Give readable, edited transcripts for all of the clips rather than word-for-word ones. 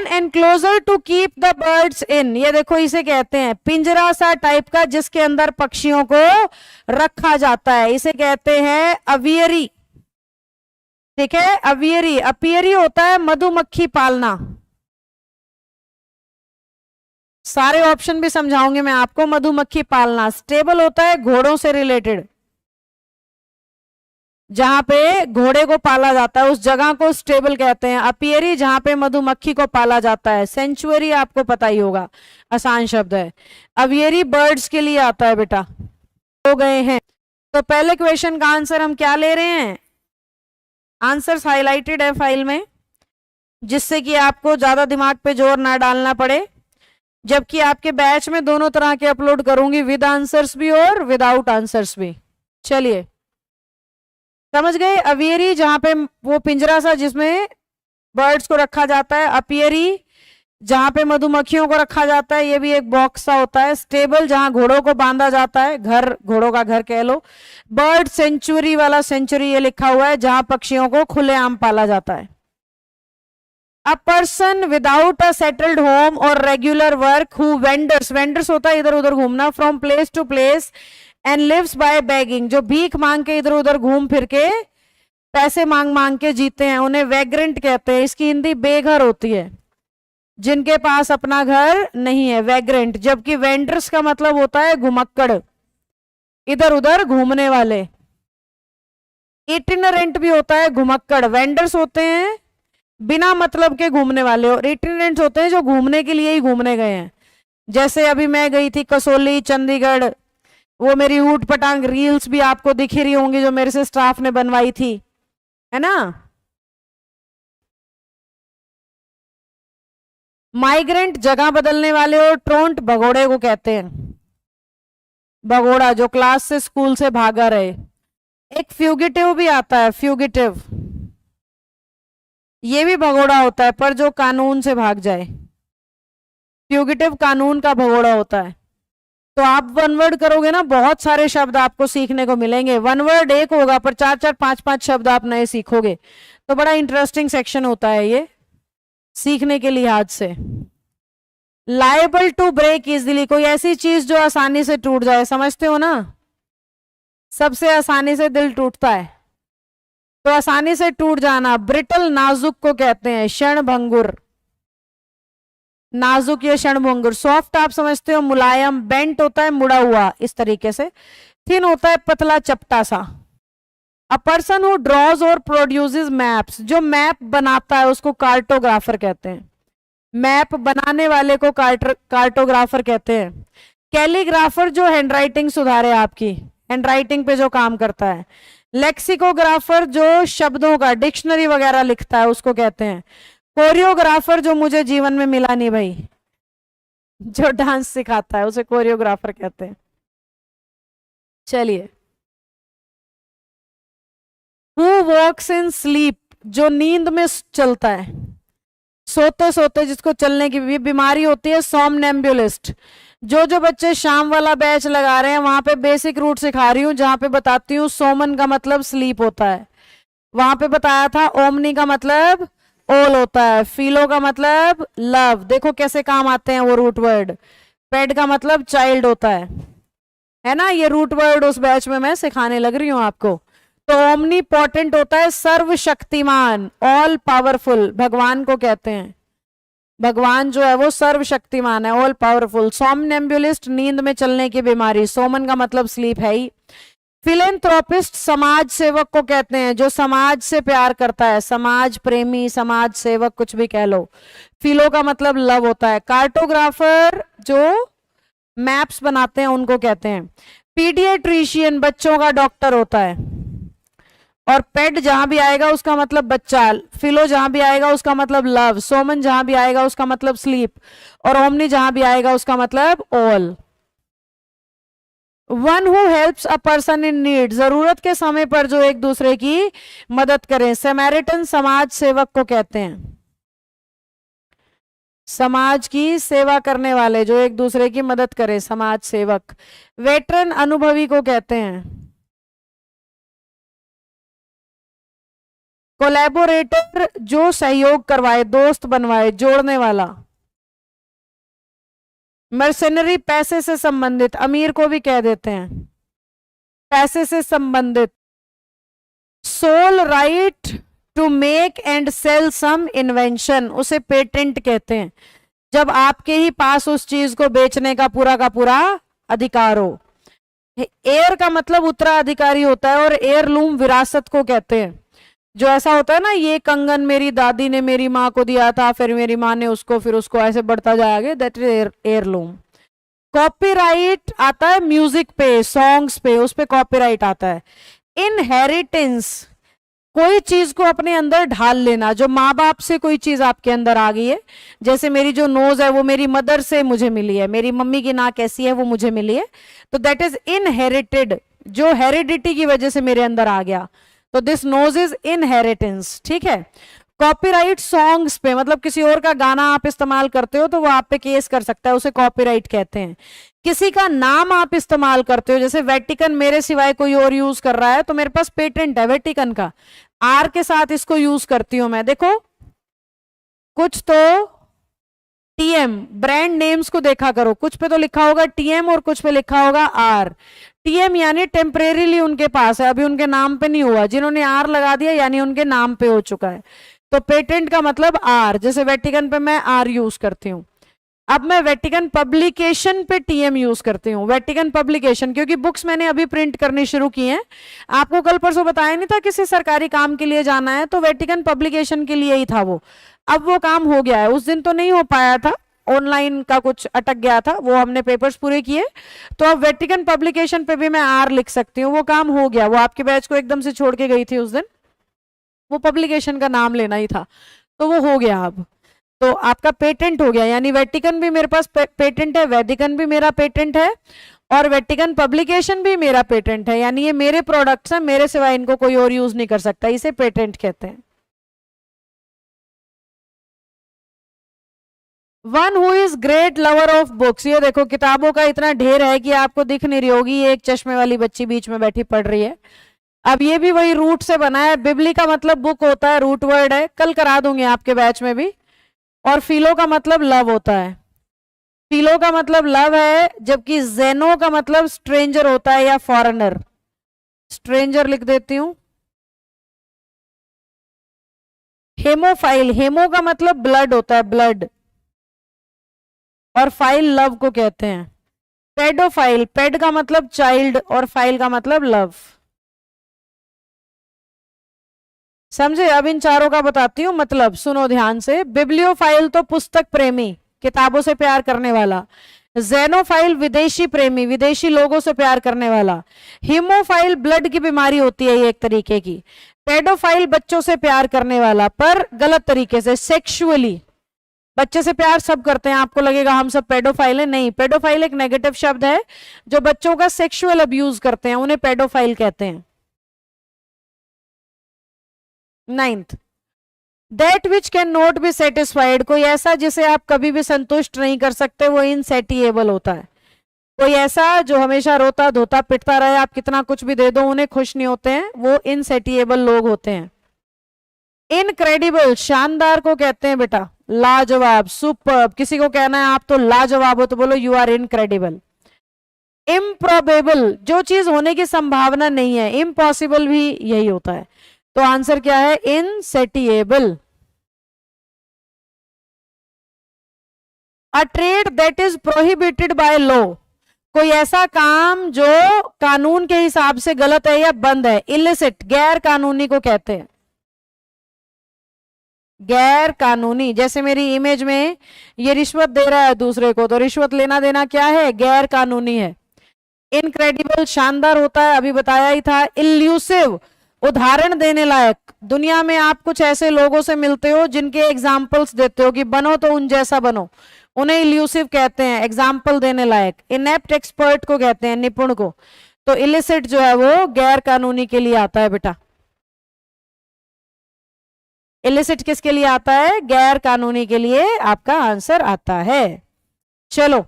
N enclosure to keep the birds in, ये देखो इसे कहते हैं पिंजरा सा टाइप का जिसके अंदर पक्षियों को रखा जाता है, इसे कहते हैं अवियरी। ठीक है, अवियरी। अपियरी होता है मधुमक्खी पालना। सारे ऑप्शन भी समझाऊंगे मैं आपको। मधुमक्खी पालना। स्टेबल होता है घोड़ों से रिलेटेड, जहां पे घोड़े को पाला जाता है उस जगह को स्टेबल कहते हैं। अपियरी जहां पे मधुमक्खी को पाला जाता है। सेंचुरी आपको पता ही होगा, आसान शब्द है। अवियरी बर्ड्स के लिए आता है बेटा। हो गए हैं। तो पहले क्वेश्चन का आंसर हम क्या ले रहे हैं? आंसर्स हाईलाइटेड है फाइल में, जिससे कि आपको ज्यादा दिमाग पे जोर ना डालना पड़े। जबकि आपके बैच में दोनों तरह के अपलोड करूंगी, विद आंसर्स भी और विदाउट आंसर्स भी। चलिए, समझ गए? अवियरी जहां पे वो पिंजरा सा जिसमें बर्ड्स को रखा जाता है। अपियरी जहां पे मधुमक्खियों को रखा जाता है, ये भी एक बॉक्स सा होता है। स्टेबल जहां घोड़ों को बांधा जाता है, घर, घोड़ों का घर कह लो। बर्ड सेंचुरी वाला, सेंचुरी ये लिखा हुआ है जहां पक्षियों को खुलेआम पाला जाता है। A person without a settled home और regular work who wanders, wanders होता है इधर उधर घूमना, from place to place and lives by begging, जो भीख मांग के इधर उधर घूम फिर के पैसे मांग मांग के जीते हैं, उन्हें वैग्रेंट कहते हैं। इसकी हिंदी बेघर होती है, जिनके पास अपना घर नहीं है, वैग्रेंट। जबकि वेंडर्स का मतलब होता है घुमक्कड़, इधर उधर घूमने वाले। इटिनरेंट भी होता है घुमक्कड़। वेंडर्स होते हैं बिना मतलब के घूमने वाले, और इटिनरेंट्स होते हैं जो घूमने के लिए ही घूमने गए हैं। जैसे अभी मैं गई थी कसौली, चंडीगढ़, वो मेरी ऊट पटांग रील्स भी आपको दिख रही होंगी जो मेरे से स्टाफ ने बनवाई थी, है ना। माइग्रेंट जगह बदलने वाले, और ट्रोंट भगोड़े को कहते हैं। भगोड़ा जो क्लास से, स्कूल से भागा रहे। एक फ्यूगिटिव भी आता है, फ्यूगिटिव, ये भी भगोड़ा होता है पर जो कानून से भाग जाए। फ्यूगिटिव कानून का भगोड़ा होता है। तो आप वन वर्ड करोगे ना, बहुत सारे शब्द आपको सीखने को मिलेंगे। वन वर्ड एक होगा पर चार चार पांच पांच शब्द आप नए सीखोगे। तो बड़ा इंटरेस्टिंग सेक्शन होता है ये सीखने के लिहाज से। लायबल टू ब्रेक इजिली, कोई ऐसी चीज जो आसानी से टूट जाए, समझते हो ना। सबसे आसानी से दिल टूटता है, तो आसानी से टूट जाना। ब्रिटल नाजुक को कहते हैं क्षणभंगुर। नाजुक या क्षणभंगुर। सॉफ्ट आप समझते हो मुलायम, बेंट होता है मुड़ा हुआ इस तरीके से। थिन होता है पतला चपटा सा। अ पर्सन हु ड्रॉज और प्रोड्यूसेस मैप्स, जो मैप बनाता है उसको कार्टोग्राफर कहते हैं। मैप बनाने वाले को कार्टोग्राफर कहते हैं। कैलीग्राफर जो हैंडराइटिंग सुधारे आपकी, हैंडराइटिंग पे जो काम करता है। लेक्सिकोग्राफर जो शब्दों का डिक्शनरी वगैरह लिखता है उसको कहते हैं। कोरियोग्राफर जो मुझे जीवन में मिला नहीं भाई, जो डांस सिखाता है उसे कोरियोग्राफर कहते हैं। चलिए, हु वॉक्स इन स्लीप, जो नींद में चलता है, सोते सोते जिसको चलने की भी बीमारी होती है, सोमनेम्बुलिस्ट। जो बच्चे शाम वाला बैच लगा रहे हैं वहां पे बेसिक रूट सिखा रही हूँ, जहां पे बताती हूँ सोमन का मतलब स्लीप होता है। वहां पे बताया था ओमनी का मतलब ओल होता है, फिलो का मतलब लव। देखो कैसे काम आते हैं वो रूट वर्ड। पेड का मतलब चाइल्ड होता है ना। ये रूट वर्ड उस बैच में मैं सिखाने लग रही हूं आपको। तो ओमनी पोटेंट होता है सर्वशक्तिमान, ऑल पावरफुल, भगवान को कहते हैं। भगवान जो है वो सर्वशक्तिमान है, ऑल पावरफुल। सोमनेम्बुलिस्ट नींद में चलने की बीमारी, सोमन का मतलब स्लीप है ही। फिलेंथ्रोपिस्ट समाज सेवक को कहते हैं, जो समाज से प्यार करता है, समाज प्रेमी, समाज सेवक कुछ भी कह लो। फिलो का मतलब लव होता है। कार्टोग्राफर जो मैप्स बनाते हैं उनको कहते हैं। पीडियाट्रिशियन बच्चों का डॉक्टर होता है। और पेड जहां भी आएगा उसका मतलब बच्चा, फिलो जहां भी आएगा उसका मतलब लव, सोमन जहां भी आएगा उसका मतलब स्लीप, और ओमनी जहां भी आएगा उसका मतलब all. One who helps a person in need, जरूरत के समय पर जो एक दूसरे की मदद करें। सैमारिटन समाज सेवक को कहते हैं, समाज की सेवा करने वाले जो एक दूसरे की मदद करे, समाज सेवक। वेटरन अनुभवी को कहते हैं। कोलैबोरेटर जो सहयोग करवाए, दोस्त बनवाए, जोड़ने वाला। मर्सेनरी पैसे से संबंधित, अमीर को भी कह देते हैं, पैसे से संबंधित। Sole right to make and sell some invention, उसे पेटेंट कहते हैं, जब आपके ही पास उस चीज को बेचने का पूरा अधिकार हो। एयर का मतलब उत्तराधिकारी होता है, और एयरलूम विरासत को कहते हैं। जो ऐसा होता है ना, ये कंगन मेरी दादी ने मेरी माँ को दिया था, फिर मेरी माँ ने उसको, फिर उसको ऐसे बढ़ता जाएगा, दैट इज एयरलूम। कॉपीराइट आता है म्यूजिक पे, सॉन्ग्स पे, उस पे कॉपीराइट आता है। इनहेरिटेंस, कोई चीज को अपने अंदर ढाल लेना, जो माँ बाप से कोई चीज आपके अंदर आ गई है, जैसे मेरी जो नोज है वो मेरी मदर से मुझे मिली है, मेरी मम्मी की नाक कैसी है वो मुझे मिली है, तो दैट इज इनहेरिटेड, जो हेरिडिटी की वजह से मेरे अंदर आ गया, तो दिस नोज इज इनहेरिटेंस, ठीक है। कॉपीराइट सॉन्ग्स पे, मतलब किसी और का गाना आप इस्तेमाल करते हो तो वो आप पे केस कर सकता है, उसे कॉपीराइट कहते हैं। किसी का नाम आप इस्तेमाल करते हो, जैसे वेटिकन मेरे सिवाय कोई और यूज कर रहा है तो मेरे पास पेटेंट है वेटिकन का, आर के साथ इसको यूज करती हूं मैं। देखो कुछ तो टीएम, ब्रांड नेम्स को देखा करो, कुछ पे तो लिखा होगा टीएम और कुछ पे लिखा होगा आर। टीएम यानी टेम्परेरीली उनके पास है, अभी उनके नाम पे नहीं हुआ, जिन्होंने आर लगा दिया यानी उनके नाम पे हो चुका है। तो पेटेंट का मतलब आर, जैसे वेटिकन पे मैं आर यूज करती हूँ। अब मैं वेटिकन पब्लिकेशन पे टीएम यूज करती हूँ, वेटिकन पब्लिकेशन, क्योंकि बुक्स मैंने अभी प्रिंट करनी शुरू की हैं। आपको कल परसों बताया नहीं था किसी सरकारी काम के लिए जाना है, तो वेटिकन पब्लिकेशन के लिए ही था वो। अब वो काम हो गया है, उस दिन तो नहीं हो पाया था, ऑनलाइन का कुछ अटक गया था, वो हमने पेपर्स पूरे किए, तो अब वेटिकन पब्लिकेशन पे भी मैं आर लिख सकती हूँ, वो काम हो गया। वो आपके बैच को एकदम से छोड़ के गई थी उस दिन, वो पब्लिकेशन का नाम लेना ही था, तो वो हो गया अब। तो आपका पेटेंट हो गया, यानी वेटिकन भी मेरे पास पेटेंट है, वेटिकन भी मेरा पेटेंट है, और वेटिकन पब्लिकेशन भी मेरा पेटेंट है, यानी ये मेरे प्रोडक्ट्स हैं, मेरे सिवाय इनको कोई और यूज नहीं कर सकता, इसे पेटेंट कहते हैं। One who is great lover of books, ये देखो किताबों का इतना ढेर है कि आपको दिख नहीं रही होगी, एक चश्मे वाली बच्ची बीच में बैठी पढ़ रही है। अब ये भी वही रूट से बना है, बिबली का मतलब बुक होता है, रूट वर्ड है, कल करा दूंगी आपके बैच में भी। और फिलो का मतलब लव होता है, फिलो का मतलब लव है, जबकि जेनो का मतलब स्ट्रेंजर होता है या फॉरेनर, स्ट्रेंजर लिख देती हूं। हेमोफाइल, हेमो का मतलब ब्लड होता है, ब्लड, और फाइल लव को कहते हैं। पेडोफाइल, पेड का मतलब चाइल्ड और फाइल का मतलब लव, समझे। अब इन चारों का बताती हूँ मतलब, सुनो ध्यान से। बिब्लियोफाइल तो पुस्तक प्रेमी, किताबों से प्यार करने वाला। जेनोफाइल विदेशी प्रेमी, विदेशी लोगों से प्यार करने वाला। हीमोफाइल ब्लड की बीमारी होती है ये एक तरीके की। पेडोफाइल बच्चों से प्यार करने वाला, पर गलत तरीके से, सेक्सुअली। बच्चे से प्यार सब करते हैं, आपको लगेगा हम सब पेडोफाइल है, नहीं, पेडोफाइल एक नेगेटिव शब्द है, जो बच्चों का सेक्सुअल अब्यूज करते हैं उन्हें पेडोफाइल कहते हैं। Ninth, that which can not be satisfied, कोई ऐसा जिसे आप कभी भी संतुष्ट नहीं कर सकते, वो इनसेटिएबल होता है। कोई ऐसा जो हमेशा रोता धोता पिटता रहे, आप कितना कुछ भी दे दो उन्हें खुश नहीं होते हैं, वो इनसेटिएबल लोग होते हैं। इनक्रेडिबल, शानदार को कहते हैं बेटा, लाजवाब, सुपर्ब। किसी को कहना है आप तो लाजवाब हो, तो बोलो यू आर इनक्रेडिबल। इम्प्रोबेबल, जो चीज होने की संभावना नहीं है, इम्पॉसिबल भी यही होता है, तो आंसर क्या है, insatiable. A trade that is prohibited by law, कोई ऐसा काम जो कानून के हिसाब से गलत है या बंद है, इलिसिट, गैर कानूनी को कहते हैं, गैर कानूनी। जैसे मेरी इमेज में ये रिश्वत दे रहा है दूसरे को, तो रिश्वत लेना देना क्या है, गैर कानूनी है। इनक्रेडिबल, शानदार होता है, अभी बताया ही था। इल्यूसिव, उदाहरण देने लायक, दुनिया में आप कुछ ऐसे लोगों से मिलते हो जिनके एग्जाम्पल्स देते हो कि बनो तो उन जैसा बनो, उन्हें इल्यूसिव कहते हैं, एग्जाम्पल देने लायक। इनेप्ट, एक्सपर्ट को कहते हैं, निपुण को। तो इलिसिट जो है वो गैर कानूनी के लिए आता है बेटा, इलिसिट किसके लिए आता है, गैर कानूनी के लिए आपका आंसर आता है। चलो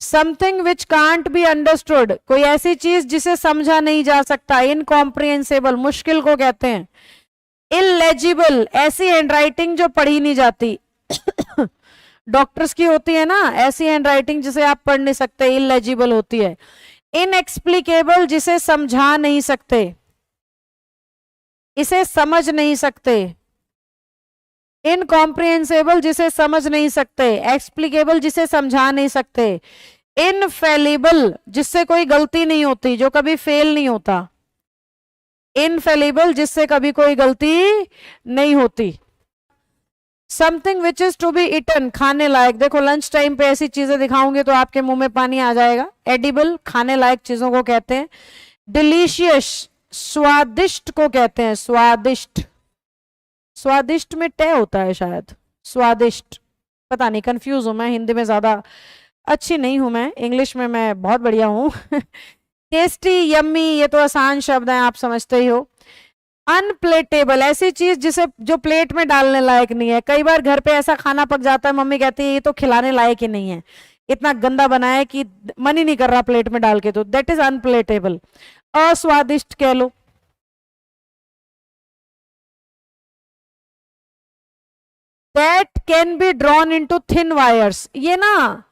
something which can't be understood, कोई ऐसी चीज जिसे समझा नहीं जा सकता। इनकॉम्प्रिहेंसिबल, मुश्किल को कहते हैं। इलेजिबल, ऐसी हैंडराइटिंग जो पढ़ी नहीं जाती। डॉक्टर्स की होती है ना ऐसी हैंडराइटिंग जिसे आप पढ़ नहीं सकते, इलेजिबल होती है। इनएक्सप्लिकेबल, जिसे समझा नहीं सकते, इसे समझ नहीं सकते। इनकॉम्प्रिहेंसिबल, जिसे समझ नहीं सकते। एक्सप्लिकेबल, जिसे समझा नहीं सकते। इनफेलिबल, जिससे कोई गलती नहीं होती, जो कभी फेल नहीं होता। इनफेलिबल, जिससे कभी कोई गलती नहीं होती। Something which is to be eaten, खाने लायक। देखो लंच टाइम पे ऐसी चीजें दिखाऊंगे तो आपके मुंह में पानी आ जाएगा। एडिबल, खाने लायक चीजों को कहते हैं। डिलीशियस, स्वादिष्ट को कहते हैं। स्वादिष्ट, स्वादिष्ट में टे होता है शायद, स्वादिष्ट, पता नहीं, कंफ्यूज हूं मैं, हिंदी में ज्यादा अच्छी नहीं हूं मैं, इंग्लिश में मैं बहुत बढ़िया हूं। टेस्टी, यम्मी, ये तो आसान शब्द हैं, आप समझते ही हो। अनप्लेटेबल, ऐसी चीज जिसे जो प्लेट में डालने लायक नहीं है। कई बार घर पे ऐसा खाना पक जाता है, मम्मी कहती है ये तो खिलाने लायक ही नहीं है, इतना गंदा बना है कि मन ही नहीं कर रहा प्लेट में डाल के, तो दैट इज अनप्लेटेबल। अस्वादिष्ट कह लो। That can be drawn into thin wires, ये ना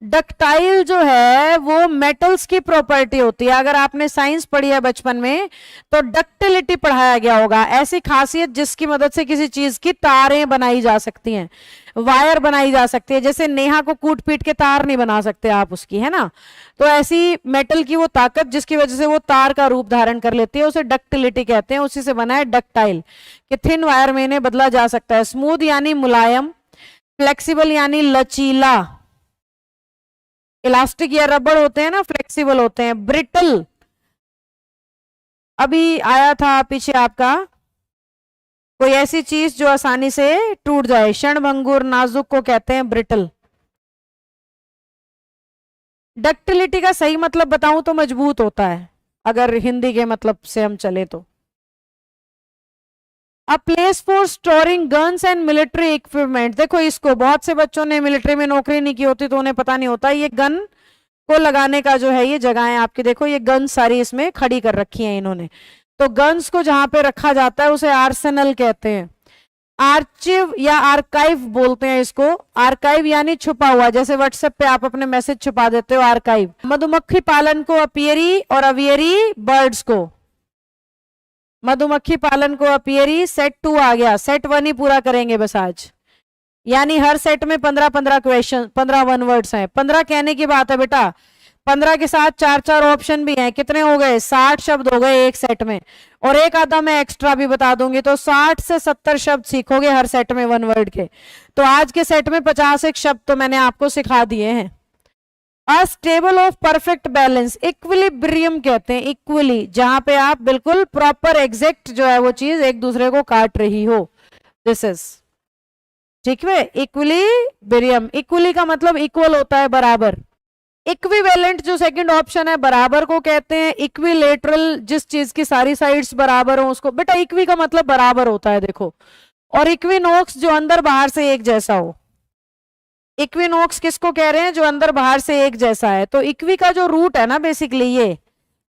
डक्टाइल जो है वो मेटल्स की प्रॉपर्टी होती है। अगर आपने साइंस पढ़ी है बचपन में तो डक्टिलिटी पढ़ाया गया होगा, ऐसी खासियत जिसकी मदद से किसी चीज की तारें बनाई जा सकती हैं, वायर बनाई जा सकती है। जैसे नेहा को कूट पीट के तार नहीं बना सकते आप उसकी, है ना, तो ऐसी मेटल की वो ताकत जिसकी वजह से वो तार का रूप धारण कर लेती है, उसे डक्टिलिटी कहते हैं। उसी से बना है डक्टाइल, कि थिन वायर में इन्हें बदला जा सकता है। स्मूथ यानी मुलायम, फ्लेक्सिबल यानी लचीला, इलास्टिक या रबड़ होते हैं ना, फ्लेक्सिबल होते हैं। ब्रिटल, अभी आया था पीछे आपका, कोई ऐसी चीज जो आसानी से टूट जाए। क्षणभंगुर, नाजुक को कहते हैं ब्रिटल। डक्टिलिटी का सही मतलब बताऊं तो मजबूत होता है, अगर हिंदी के मतलब से हम चले तो। A place for storing guns and military equipment, देखो इसको बहुत से बच्चों ने मिलिट्री में नौकरी नहीं की होती तो उन्हें पता नहीं होता। ये गन को लगाने का जो है ये जगह है आपकी, देखो ये गन सारी इसमें खड़ी कर रखी है इन्होंने। तो गन्स को जहां पे रखा जाता है उसे आर्सेनल कहते हैं। आर्चिव या आर्काइव बोलते हैं इसको। आर्काइव यानी छुपा हुआ, जैसे व्हाट्सएप पे आप अपने मैसेज छुपा देते हो, आर्काइव। मधुमक्खी पालन को अपियरी और अवियरी बर्ड्स को। मधुमक्खी पालन को अपियरी, सेट 2 आ गया, सेट 1 ही पूरा करेंगे बस आज, यानी हर सेट में 15-15 क्वेश्चन, 15 वन वर्ड्स हैं। 15 कहने की बात है बेटा, 15 के साथ 4-4 ऑप्शन भी हैं, कितने हो गए, 60 शब्द हो गए एक सेट में, और एक आधा मैं एक्स्ट्रा भी बता दूंगी, तो 60 से 70 शब्द सीखोगे हर सेट में वन वर्ड के। तो आज के सेट में 50 शब्द तो मैंने आपको सिखा दिए हैं। A stable of perfect balance, equilibrium कहते हैं, इक्वली, जहां पे आप बिल्कुल प्रॉपर एग्जैक्ट जो है वो चीज एक दूसरे को काट रही हो, दिस इज, ठीक है, इक्विलिब्रियम। इक्वली का मतलब इक्वल होता है, बराबर। इक्विवेलेंट जो सेकंड ऑप्शन है, बराबर को कहते हैं। इक्विलेटरल, जिस चीज की सारी साइड्स बराबर हो उसको, बेटा इक्वी का मतलब बराबर होता है, देखो। और इक्विनोक्स, जो अंदर बाहर से एक जैसा हो। इक्विनोक्स किसको कह रहे हैं, जो अंदर बाहर से एक जैसा है। तो इक्वी का जो रूट है ना बेसिकली ये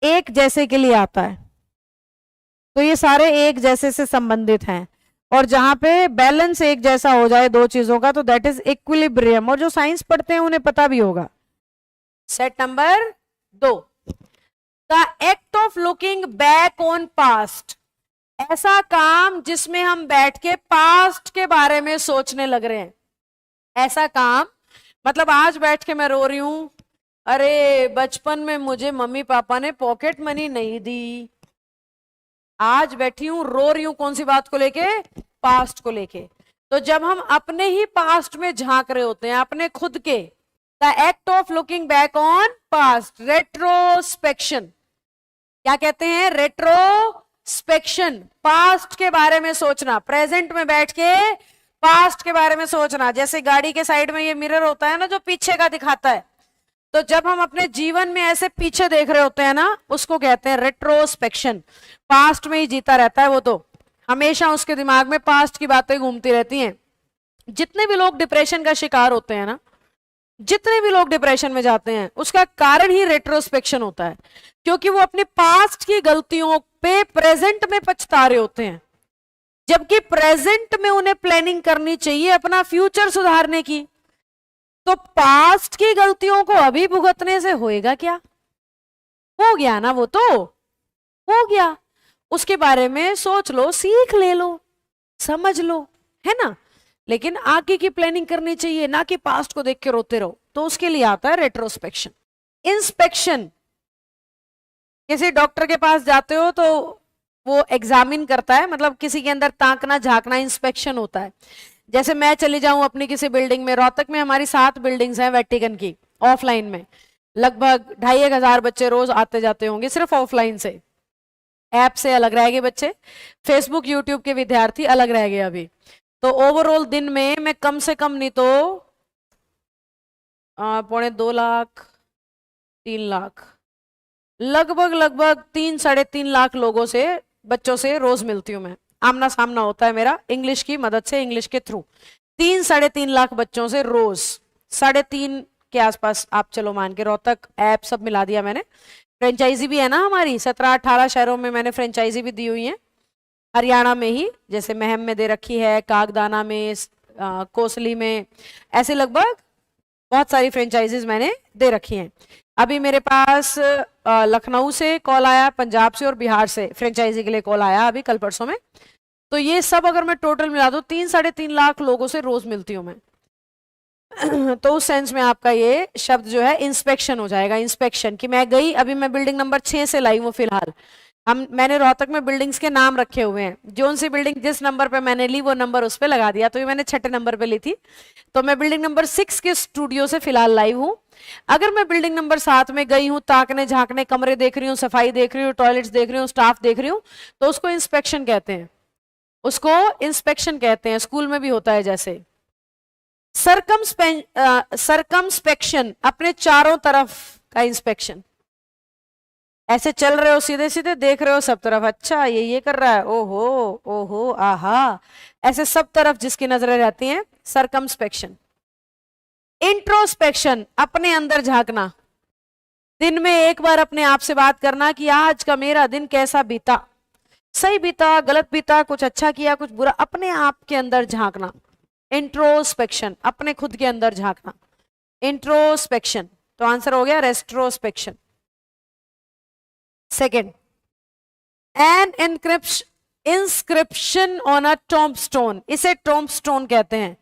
एक जैसे के लिए आता है, तो ये सारे एक जैसे से संबंधित हैं। और जहां पे बैलेंस एक जैसा हो जाए दो चीजों का तो दैट इज इक्विलिब्रियम। और जो साइंस पढ़ते हैं उन्हें पता भी होगा। Set number 2, the act of looking back on past, ऐसा काम जिसमें हम बैठ के पास्ट के बारे में सोचने लग रहे हैं। ऐसा काम मतलब आज बैठ के मैं रो रही हूं, अरे बचपन में मुझे मम्मी पापा ने पॉकेट मनी नहीं दी, आज बैठी हूं रो रही हूं, कौन सी बात को लेके, पास्ट को लेके। तो जब हम अपने ही पास्ट में झांक रहे होते हैं, अपने खुद के, the act of looking back on past, retrospection, क्या कहते हैं, रेट्रोस्पेक्शन, पास्ट के बारे में सोचना, प्रेजेंट में बैठ के पास्ट के बारे में सोचना। जैसे गाड़ी के साइड में ये मिरर होता है ना जो पीछे का दिखाता है, तो जब हम अपने जीवन में ऐसे पीछे देख रहे होते हैं ना, उसको कहते हैं रेट्रोस्पेक्शन। पास्ट में ही जीता रहता है वो, तो हमेशा उसके दिमाग में पास्ट की बातें घूमती रहती हैं। जितने भी लोग डिप्रेशन का शिकार होते हैं ना, जितने भी लोग डिप्रेशन में जाते हैं उसका कारण ही रेट्रोस्पेक्शन होता है, क्योंकि वो अपने पास्ट की गलतियों पे प्रेजेंट में पछता रहे होते हैं, जबकि प्रेजेंट में उन्हें प्लानिंग करनी चाहिए अपना फ्यूचर सुधारने की। तो पास्ट की गलतियों को अभी भुगतने से होएगा क्या? हो गया ना, वो तो हो गया, उसके बारे में सोच लो, सीख ले लो, समझ लो, है ना। लेकिन आगे की प्लानिंग करनी चाहिए, ना कि पास्ट को देख के रोते रहो। तो उसके लिए आता है रेट्रोस्पेक्शन। इंस्पेक्शन, किसी डॉक्टर के पास जाते हो तो वो एग्जामिन करता है, मतलब किसी के अंदर ताकना झांकना, इंस्पेक्शन होता है। जैसे मैं चली जाऊं अपनी किसी बिल्डिंग में, रोहतक में हमारी 7 बिल्डिंग्स हैं वेटिकन की, ऑफलाइन में लगभग 2,500 बच्चे रोज आते जाते होंगे, सिर्फ ऑफलाइन से। ऐप से अलग रह गए बच्चे, फेसबुक यूट्यूब के विद्यार्थी अलग रह गए अभी। तो ओवरऑल दिन में मैं कम से कम नहीं तो 2.25 लाख 3 लाख लगभग 3-3.5 लाख लोगों से, बच्चों से रोज मिलती हूँ मैं। आमना सामना होता है मेरा इंग्लिश की मदद से, इंग्लिश के थ्रू 3-3.5 लाख बच्चों से रोज, 3.5 के आसपास आप चलो मान के। रोहतक ऐप सब मिला दिया मैंने, फ्रेंचाइजी भी है ना हमारी, 17-18 शहरों में मैंने फ्रेंचाइजी भी दी हुई है। हरियाणा में ही जैसे महम में दे रखी है, कागदाना में, कोसली में, ऐसे लगभग बहुत सारी फ्रेंचाइजीज मैंने दे रखी हैं। अभी मेरे पास लखनऊ से कॉल आया, पंजाब से और बिहार से फ्रेंचाइजी के लिए कॉल आया अभी कल परसों में। तो ये सब अगर मैं टोटल मिला दूं 3-3.5 लाख लोगों से रोज मिलती हूं मैं। तो उस सेंस में आपका ये शब्द जो है इंस्पेक्शन हो जाएगा। इंस्पेक्शन कि मैं गई, अभी मैं बिल्डिंग नंबर 6 से लाई हूँ फिलहाल। मैंने रोहतक में बिल्डिंग्स के नाम रखे हुए हैं, जोन सी बिल्डिंग जिस नंबर पे मैंने ली वो नंबर उस पे लगा दिया। तो ये मैंने 6ठे नंबर पे ली थी, तो मैं बिल्डिंग नंबर 6 के स्टूडियो से फिलहाल लाइव हूँ। अगर मैं बिल्डिंग नंबर 7 में गई हूँ, ताकने झांकने, कमरे देख रही हूँ, सफाई देख रही हूँ, टॉयलेट्स देख रही हूँ, स्टाफ देख रही हूँ, तो उसको इंस्पेक्शन कहते हैं, उसको इंस्पेक्शन कहते हैं। स्कूल में भी होता है जैसे। सरकमस्पेक्शन, अपने चारों तरफ का इंस्पेक्शन। ऐसे चल रहे हो, सीधे सीधे देख रहे हो सब तरफ, अच्छा ये कर रहा है, ओहो ओहो आहा, ऐसे सब तरफ जिसकी नजरें रहती हैं, सरकमस्पेक्शन। इंट्रोस्पेक्शन, अपने अंदर झांकना, दिन में एक बार अपने आप से बात करना कि आज का मेरा दिन कैसा बीता, सही बीता, गलत बीता, कुछ अच्छा किया, कुछ बुरा, अपने आप के अंदर झांकना। इंट्रोस्पेक्शन, अपने खुद के अंदर झांकना, इंट्रोस्पेक्शन। तो आंसर हो गया retrospection. Second, an inscription on a tombstone, इसे टॉम्बस्टोन कहते हैं,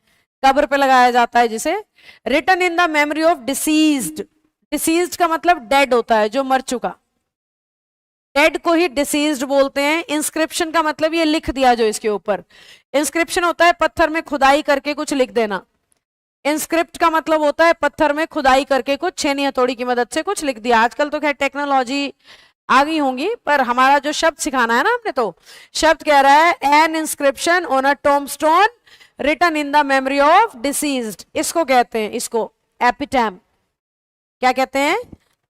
कब्र पे लगाया जाता है जिसे। Written in the memory of deceased, deceased का मतलब डेड होता है, जो मर चुका, डेड को ही डिसीज्ड बोलते हैं। इंस्क्रिप्शन का मतलब ये लिख दिया जो इसके ऊपर। इंस्क्रिप्शन होता है पत्थर में खुदाई करके कुछ लिख देना, इंस्क्रिप्ट का मतलब होता है पत्थर में खुदाई करके कुछ छेनी हथौड़ी की मदद से कुछ लिख दिया। आजकल तो खैर टेक्नोलॉजी आ गई होंगी, पर हमारा जो शब्द सिखाना है ना हमने, तो शब्द कह रहा है an inscription on a tombstone written in the memory of deceased, इसको कहते हैं, इसको एपिटैम। क्या कहते हैं?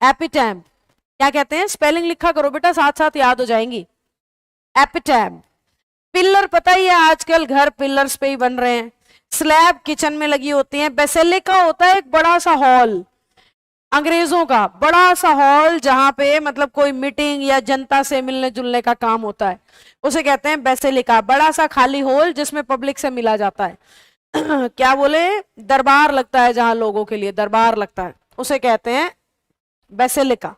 एपिटैम। क्या कहते हैं? स्पेलिंग लिखा करो बेटा, साथ साथ याद हो जाएंगी। एपिटैम। पिलर, पता ही है आजकल घर पिलर्स पे ही बन रहे हैं, स्लैब किचन में लगी होती हैं। बेसिलिका होता है एक बड़ा सा हॉल, अंग्रेजों का बड़ा सा हॉल, जहां पे मतलब कोई मीटिंग या जनता से मिलने जुलने का काम होता है, उसे कहते हैं बेसिलिका। बड़ा सा खाली हॉल जिसमें पब्लिक से मिला जाता है क्या बोले, दरबार लगता है, जहां लोगों के लिए दरबार लगता है, उसे कहते हैं basilica.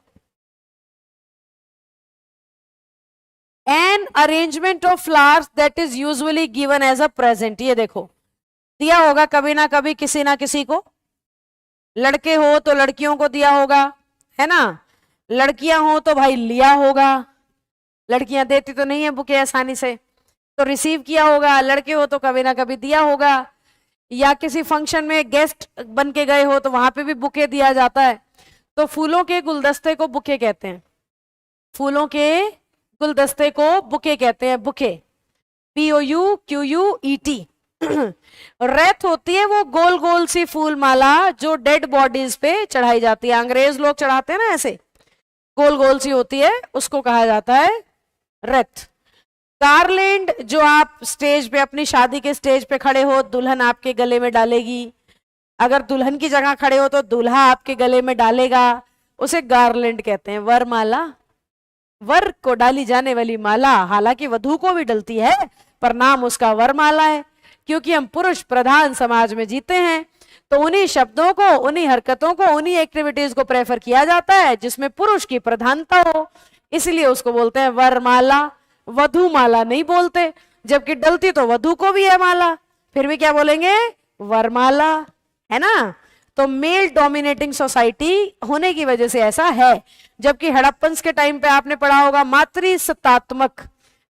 An arrangement of flowers that is usually given as a present, ये देखो दिया होगा कभी ना कभी किसी ना किसी को, लड़के हो तो लड़कियों को दिया होगा, है ना, लड़कियां हो तो भाई लिया होगा, लड़कियां देती तो नहीं है बुके आसानी से, तो रिसीव किया होगा। लड़के हो तो कभी ना कभी दिया होगा, या किसी फंक्शन में गेस्ट बन के गए हो तो वहां पे भी बुके दिया जाता है। तो फूलों के गुलदस्ते को बुके कहते हैं, फूलों के गुलदस्ते को बुके कहते हैं, बुके, POUQUET। रेत होती है वो गोल गोल सी फूल माला जो डेड बॉडीज पे चढ़ाई जाती है, अंग्रेज लोग चढ़ाते हैं ना, ऐसे गोल गोल सी होती है, उसको कहा जाता है रेत। गार्लैंड, जो आप स्टेज पे, अपनी शादी के स्टेज पे खड़े हो, दुल्हन आपके गले में डालेगी, अगर दुल्हन की जगह खड़े हो तो दूल्हा आपके गले में डालेगा, उसे गार्लैंड कहते हैं, वरमाला। वर को डाली जाने वाली माला, हालांकि वधू को भी डलती है पर नाम उसका वरमाला है, क्योंकि हम पुरुष प्रधान समाज में जीते हैं, तो उन्हीं शब्दों को, उन्हीं हरकतों को, उन्हीं एक्टिविटीज को प्रेफर किया जाता है जिसमें पुरुष की प्रधानता हो, इसलिए उसको बोलते हैं वरमाला। वधू माला नहीं बोलते, जबकि डलती तो वधू को भी है माला, फिर भी क्या बोलेंगे, वरमाला, है ना। तो मेल डोमिनेटिंग सोसाइटी होने की वजह से ऐसा है, जबकि हड़प्पन के टाइम पे आपने पढ़ा होगा मातृसत्तात्मक,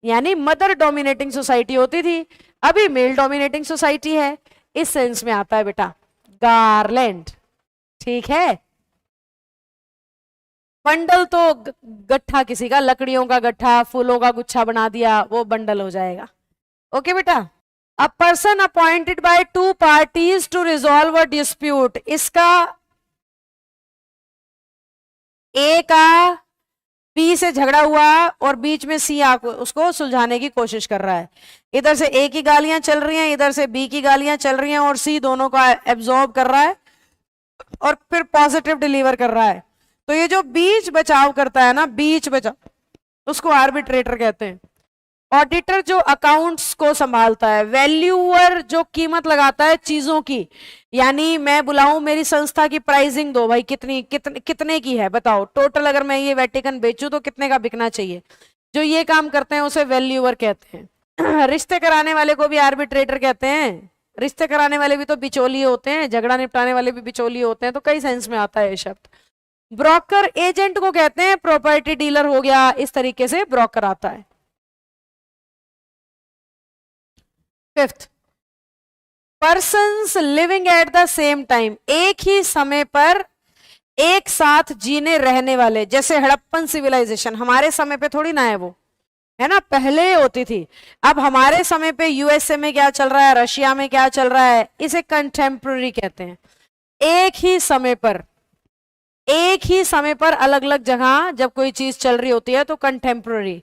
यानी मदर डोमिनेटिंग सोसाइटी होती थी, अभी मेल डोमिनेटिंग सोसाइटी है, इस सेंस में आता है बेटा गार्लैंड, ठीक है। बंडल तो गट्ठा किसी का, लकड़ियों का गट्ठा, फूलों का गुच्छा बना दिया, वो बंडल हो जाएगा। ओके बेटा। A person appointed by two parties to resolve a dispute, इसका ए का बी से झगड़ा हुआ और बीच में सी उसको सुलझाने की कोशिश कर रहा है, इधर से ए की गालियां चल रही हैं, इधर से बी की गालियां चल रही हैं, और सी दोनों का एब्जॉर्ब कर रहा है और फिर पॉजिटिव डिलीवर कर रहा है। तो ये जो बीच बचाव करता है ना, बीच बचाव, उसको आर्बिट्रेटर कहते हैं। ऑडिटर जो अकाउंट्स को संभालता है, वैल्यूअर जो कीमत लगाता है चीजों की, यानी मैं बुलाऊं मेरी संस्था की प्राइसिंग दो भाई, कितने की है बताओ, टोटल अगर मैं ये वेटिकन बेचूं तो कितने का बिकना चाहिए, जो ये काम करते हैं उसे वैल्यूअर कहते हैं। रिश्ते कराने वाले को भी आर्बिट्रेटर कहते हैं, रिश्ते कराने वाले भी तो बिचौलिए होते हैं, झगड़ा निपटाने वाले भी बिचौलिए होते हैं, तो कई सेंस में आता है ये शब्द। ब्रोकर एजेंट को कहते हैं, प्रॉपर्टी डीलर हो गया, इस तरीके से ब्रोकर आता है। Fifth, persons living at the same time, एक ही समय पर एक साथ जीने रहने वाले, जैसे हड़प्पन सिविलाइजेशन हमारे समय पे थोड़ी ना है वो, है ना, पहले होती थी। अब हमारे समय पे यूएसए में क्या चल रहा है, रशिया में क्या चल रहा है, इसे कंटेम्प्रेरी कहते हैं। एक ही समय पर, एक ही समय पर अलग अलग जगह जब कोई चीज चल रही होती है तो कंटेम्प्रेरी,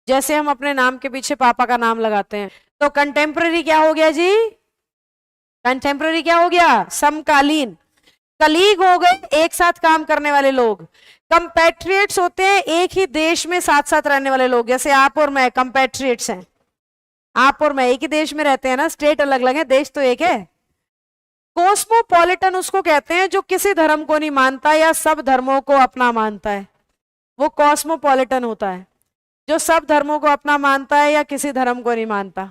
जैसे हम अपने नाम के पीछे पापा का नाम लगाते हैं, तो कंटेम्प्रेरी क्या हो गया जी, कंटेम्प्रेरी क्या हो गया, समकालीन। कलीग हो गए, एक साथ काम करने वाले लोग। कंपैट्रिएट्स होते हैं एक ही देश में साथ साथ रहने वाले लोग, जैसे आप और मैं कंपैट्रिएट्स हैं, आप और मैं एक ही देश में रहते हैं ना, स्टेट अलग अलग है, देश तो एक है। कोस्मोपॉलिटन उसको कहते हैं जो किसी धर्म को नहीं मानता या सब धर्मों को अपना मानता है, वो कॉस्मोपॉलिटन होता है। जो सब धर्मों को अपना मानता है या किसी धर्म को नहीं मानता।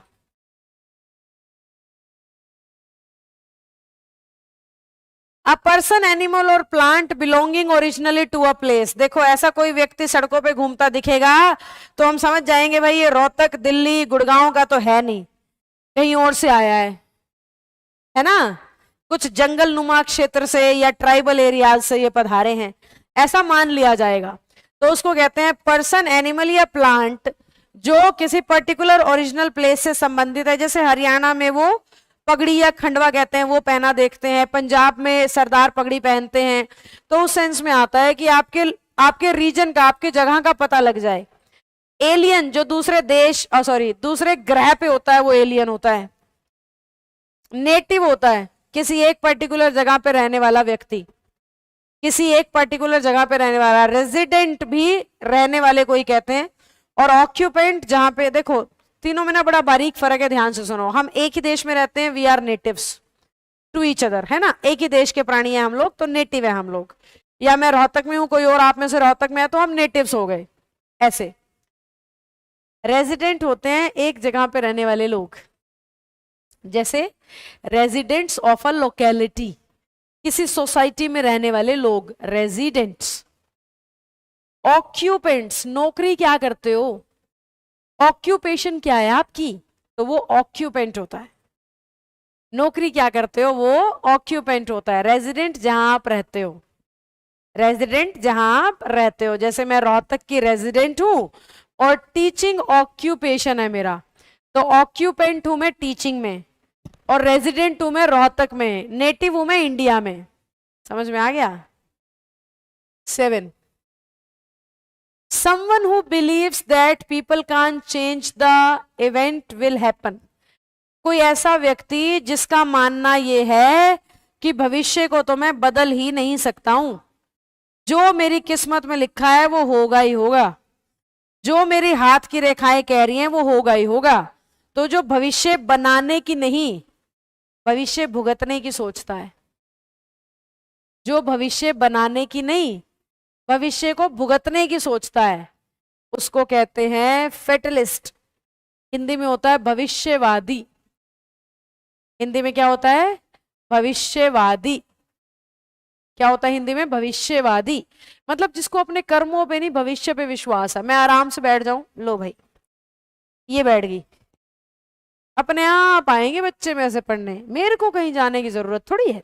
अ पर्सन, एनिमल और plant belonging originally to a place, देखो ऐसा कोई व्यक्ति सड़कों पे घूमता दिखेगा तो हम समझ जाएंगे भाई ये रोहतक, दिल्ली, गुड़गांव का तो है नहीं, कहीं और से आया है ना, कुछ जंगल नुमा क्षेत्र से या ट्राइबल एरियाज से ये पधारे हैं, ऐसा मान लिया जाएगा। तो उसको कहते हैं पर्सन, एनिमल या प्लांट जो किसी पर्टिकुलर ओरिजिनल प्लेस से संबंधित है। जैसे हरियाणा में वो पगड़ी या खंडवा कहते हैं, वो पहना देखते हैं, पंजाब में सरदार पगड़ी पहनते हैं, तो उस सेंस में आता है कि आपके रीजन का, आपके जगह का पता लग जाए। एलियन जो दूसरे देश, दूसरे ग्रह पे होता है वो एलियन होता है। नेटिव होता है किसी एक पर्टिकुलर जगह पे रहने वाला व्यक्ति, किसी एक पर्टिकुलर जगह पे रहने वाला। रेजिडेंट भी रहने वाले को ही कहते हैं, और ऑक्यूपेंट, जहां पे देखो तीनों में ना बड़ा बारीक फर्क है, ध्यान से सुनो। हम एक ही देश में रहते हैं, we are natives to each other, है ना, एक ही देश के प्राणी हैं हम लोग, तो नेटिव है हम लोग। या मैं रोहतक में हूं, कोई और आप में से रोहतक में है, तो हम नेटिव्स हो गए। ऐसे रेजिडेंट होते हैं एक जगह पे रहने वाले लोग, जैसे रेजिडेंट्स ऑफ अ लोकेलिटी, किसी सोसाइटी में रहने वाले लोग रेजिडेंट्स। ऑक्यूपेंट्स, नौकरी क्या करते हो, ऑक्यूपेशन क्या है आपकी, तो वो ऑक्यूपेंट होता है। नौकरी क्या करते हो, वो ऑक्यूपेंट होता है। रेजिडेंट जहां आप रहते हो, रेजिडेंट जहां आप रहते हो, जैसे मैं रोहतक की रेजिडेंट हूं और टीचिंग ऑक्यूपेशन है मेरा, तो ऑक्यूपेंट हूं मैं टीचिंग में, और रेजिडेंट हूं मैं रोहतक में, नेटिव हूं मैं इंडिया में। समझ में आ गया। 7, someone who believes that people can't change the event will happen, कोई ऐसा व्यक्ति जिसका मानना ये है कि क्योंकि भविष्य को तो मैं बदल ही नहीं सकता हूं। जो मेरी किस्मत में लिखा है वो होगा ही होगा, जो मेरी हाथ की रेखाएं कह रही हैं वो होगा ही होगा। तो जो भविष्य बनाने की नहीं, भविष्य भुगतने की सोचता है, जो भविष्य बनाने की नहीं, भविष्य को भुगतने की सोचता है, उसको कहते हैं फेटलिस्ट। हिंदी में होता है भविष्यवादी। हिंदी में क्या होता है? भविष्यवादी। क्या होता है हिंदी में? भविष्यवादी। मतलब जिसको अपने कर्मों पे नहीं, भविष्य पे विश्वास है। मैं आराम से बैठ जाऊं, लो भाई ये बैठ गई, अपने आप आएंगे बच्चे में ऐसे पढ़ने, मेरे को कहीं जाने की जरूरत थोड़ी है।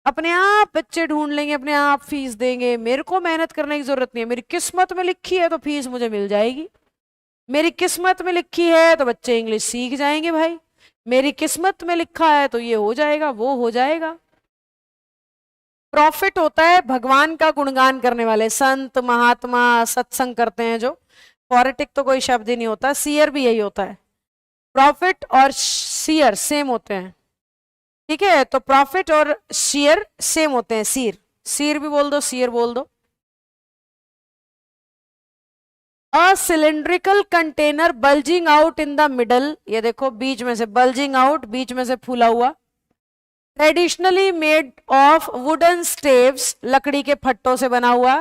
अपने आप बच्चे ढूंढ लेंगे, अपने आप फीस देंगे, मेरे को मेहनत करने की जरूरत नहीं है। मेरी किस्मत में लिखी है तो फीस मुझे मिल जाएगी, मेरी किस्मत में लिखी है तो बच्चे इंग्लिश सीख जाएंगे भाई, मेरी किस्मत में लिखा है तो ये हो जाएगा, वो हो जाएगा। प्रॉफिट होता है भगवान का गुणगान करने वाले, संत महात्मा सत्संग करते हैं जो। पॉलिटिक तो कोई शब्द ही नहीं होता, सीयर भी यही होता है। प्रॉफिट और सीयर सेम होते हैं, ठीक है? तो प्रॉफिट और शेयर सेम होते हैं। सीर, सीर भी बोल दो, सीयर बोल दो। A cylindrical container bulging out in the middle, ये देखो बीच में से बल्जिंग आउट, बीच में से फूला हुआ। Traditionally made of wooden staves, लकड़ी के फट्टों से बना हुआ।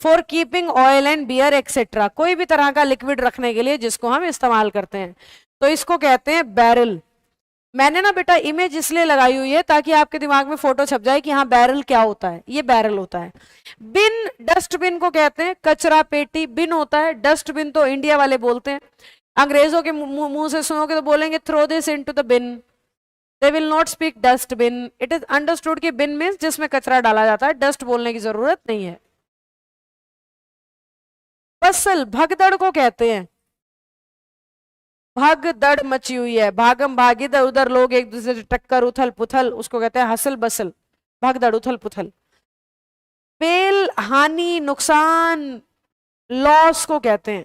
For keeping oil and beer etcetera, कोई भी तरह का लिक्विड रखने के लिए जिसको हम इस्तेमाल करते हैं, तो इसको कहते हैं बैरल। मैंने ना बेटा इमेज इसलिए लगाई हुई है ताकि आपके दिमाग में फोटो छप जाए कि हाँ बैरल क्या होता है। ये बैरल होता है। बिन, डस्टबिन को कहते हैं कचरा पेटी, बिन होता है। डस्टबिन तो इंडिया वाले बोलते हैं, अंग्रेजों के मुंह से सुनोगे तो बोलेंगे throw this into the bin, they will not speak dustbin. It is understood कि बिन मीन्स जिसमें कचरा डाला जाता है, डस्ट बोलने की जरूरत नहीं है। पसल, भगदड़ को कहते हैं, भगदड़ मची हुई है, भागम भाग, इधर उधर लोग एक दूसरे से टक्कर, उथल पुथल, उसको कहते हैं हसल बसल, भगदड़ उथल पुथल। फेल, हानि, नुकसान, लॉस को कहते हैं।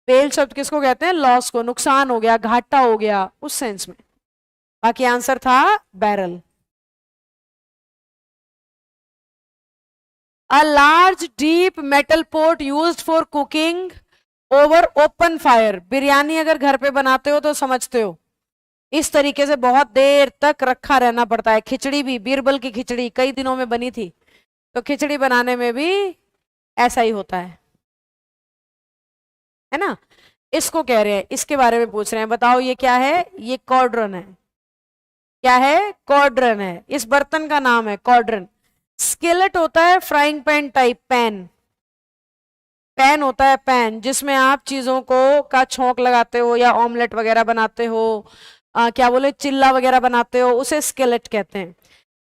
फेल शब्द किसको कहते हैं? लॉस को, नुकसान हो गया, घाटा हो गया, उस सेंस में। बाकी आंसर था barrel. A large deep metal pot used for cooking over open fire, biryani अगर घर पे बनाते हो तो समझते हो, इस तरीके से बहुत देर तक रखा रहना पड़ता है। खिचड़ी भी, बीरबल की खिचड़ी कई दिनों में बनी थी, तो खिचड़ी बनाने में भी ऐसा ही होता है ना? इसको कह रहे हैं, इसके बारे में पूछ रहे हैं, बताओ ये क्या है? ये कॉर्ड्रन है। क्या है? कॉर्ड्रन है। इस बर्तन का नाम है कॉर्ड्रन। स्किलेट होता है frying pan type, pan, pan होता है पैन, जिसमें आप चीजों को का छौंक लगाते हो या ऑमलेट वगैरह बनाते हो, क्या बोले, चिल्ला वगैरह बनाते हो, उसे स्केलेट कहते हैं।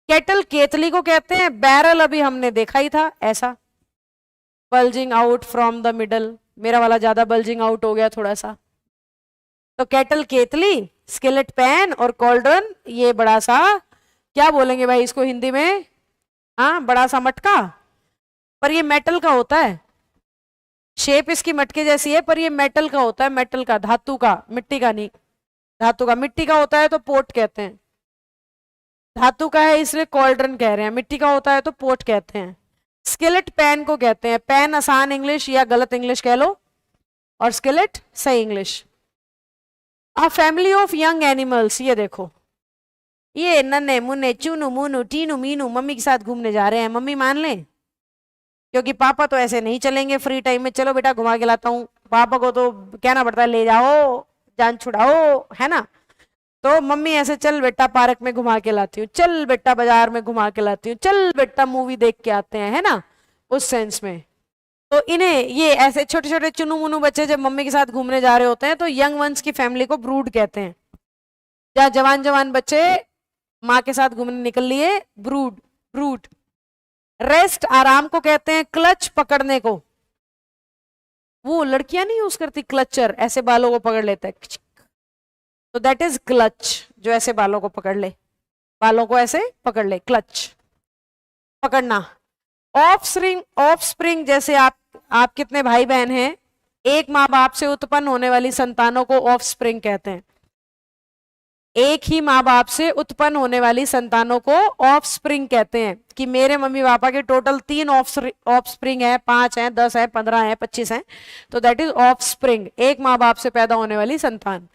केटल, केतली को कहते हैं। बैरल अभी हमने देखा ही था, ऐसा bulging out from the middle, मेरा वाला ज्यादा बल्जिंग आउट हो गया थोड़ा सा। तो केटल केतली, स्केलेट पैन, और कॉल्ड्रन ये बड़ा सा, क्या बोलेंगे भाई इसको हिंदी में? हाँ, बड़ा सा मटका, पर ये मेटल का होता है। शेप इसकी मटके जैसी है, पर ये मेटल का होता है, मेटल का, धातु का, मिट्टी का नहीं। धातु का, मिट्टी का होता है तो पोट कहते हैं। धातु का है इसलिए कॉल्ड्रन कह रहे हैं, मिट्टी का होता है तो पोट कहते हैं। स्केलेट पैन को कहते हैं। पैन आसान इंग्लिश या गलत इंग्लिश कह लो, और स्केलेट सही English. A family of young animals, ये देखो, ये नन्हे मुन्ने चुनू मुनू टीनू मीनू मम्मी के साथ घूमने जा रहे हैं। मम्मी मान लें, क्योंकि पापा तो ऐसे नहीं चलेंगे फ्री टाइम में, चलो बेटा घुमा के लाता हूँ। पापा को तो कहना पड़ता है ले जाओ, जान छुड़ाओ, है ना? तो मम्मी ऐसे, चल बेटा पार्क में घुमा के लाती हूँ, चल बेटा बाजार में घुमा के लाती हूँ, चल बेटा मूवी देख के आते हैं, है ना, उस सेंस में। तो इन्हें, ये ऐसे छोटे छोटे चुनू मुनू बच्चे जब मम्मी के साथ घूमने जा रहे होते हैं तो यंग वंस की फैमिली को ब्रूड कहते हैं। या जवान जवान बच्चे माँ के साथ घूमने निकल लिए, ब्रूड, ब्रूड। रेस्ट, आराम को कहते हैं। क्लच, पकड़ने को, वो लड़कियां नहीं यूज करती क्लचर, ऐसे बालों को पकड़ लेता है, तो दैट इज क्लच, जो ऐसे बालों को पकड़ ले, बालों को ऐसे पकड़ ले, क्लच, पकड़ना। ऑफस्प्रिंग, ऑफस्प्रिंग जैसे आप कितने भाई बहन हैं, एक माँ बाप से उत्पन्न होने वाली संतानों को ऑफस्प्रिंग कहते हैं। एक ही माँ बाप से उत्पन्न होने वाली संतानों को ऑफस्प्रिंग कहते हैं, कि मेरे मम्मी पापा के टोटल 3 ऑफस्प्रिंग है, 5 है, 10 है, 15 है, 25 है, तो दैट इज ऑफस्प्रिंग, एक माँ बाप से पैदा होने वाली संतान।